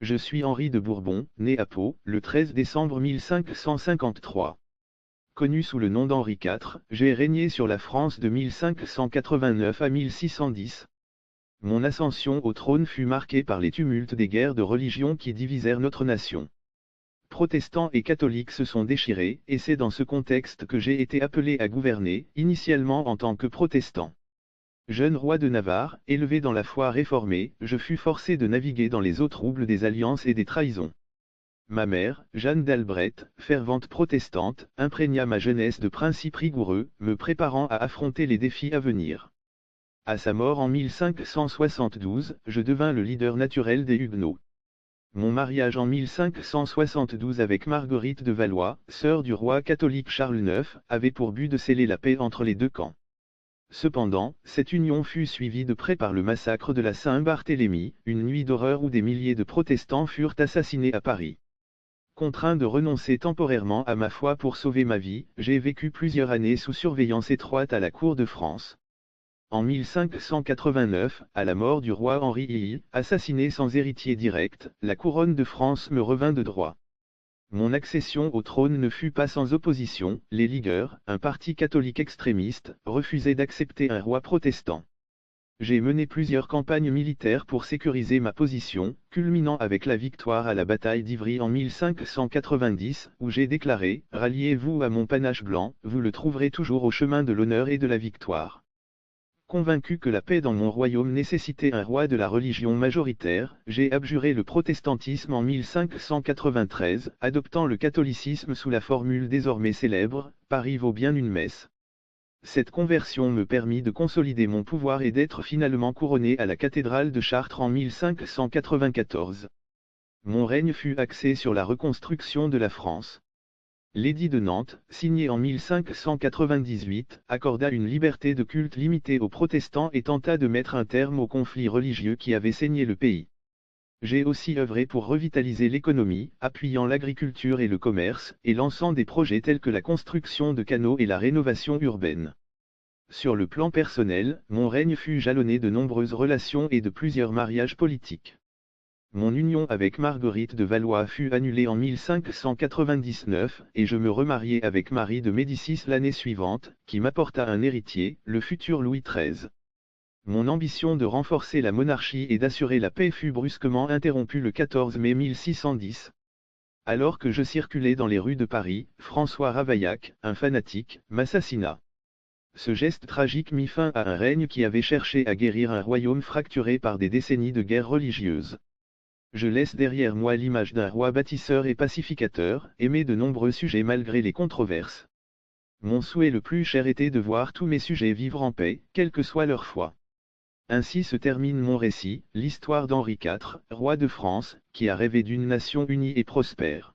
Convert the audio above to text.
Je suis Henri de Bourbon, né à Pau, le 13 décembre 1553. Connu sous le nom d'Henri IV, j'ai régné sur la France de 1589 à 1610. Mon ascension au trône fut marquée par les tumultes des guerres de religion qui divisèrent notre nation. Protestants et catholiques se sont déchirés, et c'est dans ce contexte que j'ai été appelé à gouverner, initialement en tant que protestant. Jeune roi de Navarre, élevé dans la foi réformée, je fus forcé de naviguer dans les eaux troubles des alliances et des trahisons. Ma mère, Jeanne d'Albret, fervente protestante, imprégna ma jeunesse de principes rigoureux, me préparant à affronter les défis à venir. À sa mort en 1572, je devins le leader naturel des Huguenots. Mon mariage en 1572 avec Marguerite de Valois, sœur du roi catholique Charles IX, avait pour but de sceller la paix entre les deux camps. Cependant, cette union fut suivie de près par le massacre de la Saint-Barthélemy, une nuit d'horreur où des milliers de protestants furent assassinés à Paris. Contraint de renoncer temporairement à ma foi pour sauver ma vie, j'ai vécu plusieurs années sous surveillance étroite à la cour de France. En 1589, à la mort du roi Henri II, assassiné sans héritier direct, la couronne de France me revint de droit. Mon accession au trône ne fut pas sans opposition, les Ligueurs, un parti catholique extrémiste, refusaient d'accepter un roi protestant. J'ai mené plusieurs campagnes militaires pour sécuriser ma position, culminant avec la victoire à la bataille d'Ivry en 1590, où j'ai déclaré « Ralliez-vous à mon panache blanc, vous le trouverez toujours au chemin de l'honneur et de la victoire ». Convaincu que la paix dans mon royaume nécessitait un roi de la religion majoritaire, j'ai abjuré le protestantisme en 1593, adoptant le catholicisme sous la formule désormais célèbre « Paris vaut bien une messe ». Cette conversion me permit de consolider mon pouvoir et d'être finalement couronné à la cathédrale de Chartres en 1594. Mon règne fut axé sur la reconstruction de la France. L'édit de Nantes, signé en 1598, accorda une liberté de culte limitée aux protestants et tenta de mettre un terme aux conflits religieux qui avaient saigné le pays. J'ai aussi œuvré pour revitaliser l'économie, appuyant l'agriculture et le commerce, et lançant des projets tels que la construction de canaux et la rénovation urbaine. Sur le plan personnel, mon règne fut jalonné de nombreuses relations et de plusieurs mariages politiques. Mon union avec Marguerite de Valois fut annulée en 1599, et je me remariai avec Marie de Médicis l'année suivante, qui m'apporta un héritier, le futur Louis XIII. Mon ambition de renforcer la monarchie et d'assurer la paix fut brusquement interrompue le 14 mai 1610. Alors que je circulais dans les rues de Paris, François Ravaillac, un fanatique, m'assassina. Ce geste tragique mit fin à un règne qui avait cherché à guérir un royaume fracturé par des décennies de guerres religieuses. Je laisse derrière moi l'image d'un roi bâtisseur et pacificateur, aimé de nombreux sujets malgré les controverses. Mon souhait le plus cher était de voir tous mes sujets vivre en paix, quelle que soit leur foi. Ainsi se termine mon récit, l'histoire d'Henri IV, roi de France, qui a rêvé d'une nation unie et prospère.